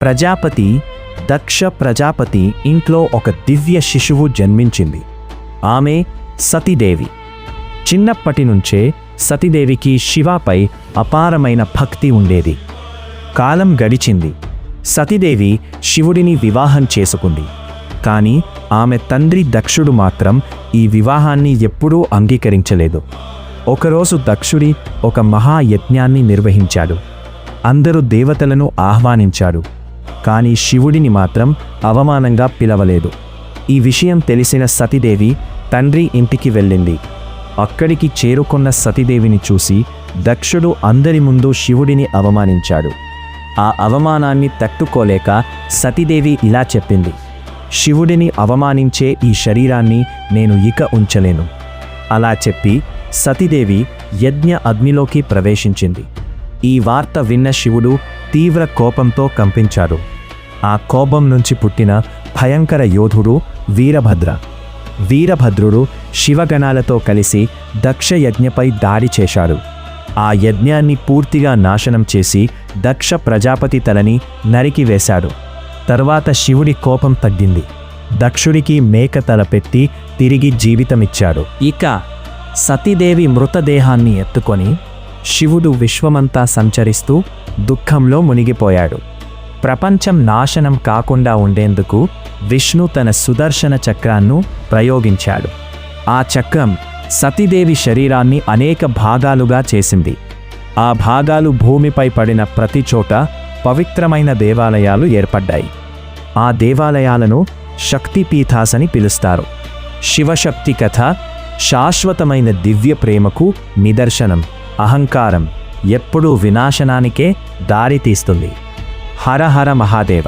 ప్రజాపతి దక్ష ప్రజాపతి ఇంట్లో ఒక దివ్య శిశువు జన్మించింది. ఆమె సతీదేవి. చిన్నప్పటి నుంచే సతీదేవికి శివపై అపారమైన భక్తి ఉండేది. కాలం గడిచింది. సతీదేవి శివుడిని వివాహం చేసుకుంది. కానీ ఆమె తండ్రి దక్షుడు మాత్రం ఈ వివాహాన్ని ఎప్పుడూ అంగీకరించలేదు. ఒకరోజు దక్షుడి ఒక మహాయజ్ఞాన్ని నిర్వహించాడు. అందరూ దేవతలను ఆహ్వానించాడు. కానీ శివుడిని మాత్రం అవమానంగా పిలవలేదు. ఈ విషయం తెలిసిన సతీదేవి తండ్రి ఇంటికి వెళ్ళింది. అక్కడికి చేరుకున్న సతీదేవిని చూసి దక్షుడు అందరి ముందు శివుడిని అవమానించాడు. ఆ అవమానాన్ని తట్టుకోలేక సతీదేవి ఇలా చెప్పింది: శివుడిని అవమానించే ఈ శరీరాన్ని నేను ఇక ఉంచలేను. అలా చెప్పి సతీదేవి యజ్ఞ అగ్నిలోకి ప్రవేశించింది. ఈ వార్త విన్న శివుడు తీవ్ర కోపంతో కంపించాడు. ఆ కోపం నుంచి పుట్టిన భయంకర యోధుడు వీరభద్ర. వీరభద్రుడు శివగణాలతో కలిసి దక్ష యజ్ఞపై దాడి చేశాడు. ఆ యజ్ఞాన్ని పూర్తిగా నాశనం చేసి దక్ష ప్రజాపతి తలని నరికివేశాడు. తర్వాత శివుడి కోపం తగ్గింది. దక్షుడికి మేక తల పెట్టి తిరిగి జీవితమిచ్చాడు. ఇక సతీదేవి మృతదేహాన్ని ఎత్తుకొని శివుడు విశ్వమంతా సంచరిస్తూ దుఃఖంలో మునిగిపోయాడు. ప్రపంచం నాశనం కాకుండా ఉండేందుకు విష్ణు తన సుదర్శన చక్రాన్ని ప్రయోగించాడు. ఆ చక్రం సతీదేవి శరీరాన్ని అనేక భాగాలుగా చేసింది. ఆ భాగాలు భూమిపై పడిన ప్రతి చోట పవిత్రమైన దేవాలయాలు ఏర్పడ్డాయి. ఆ దేవాలయాలను శక్తిపీఠాసని పిలుస్తారు. శివశక్తి కథ శాశ్వతమైన దివ్య ప్రేమకు నిదర్శనం. అహంకారం ఎప్పుడూ వినాశనానికే దారితీస్తుంది. హర హర మహాదేవ.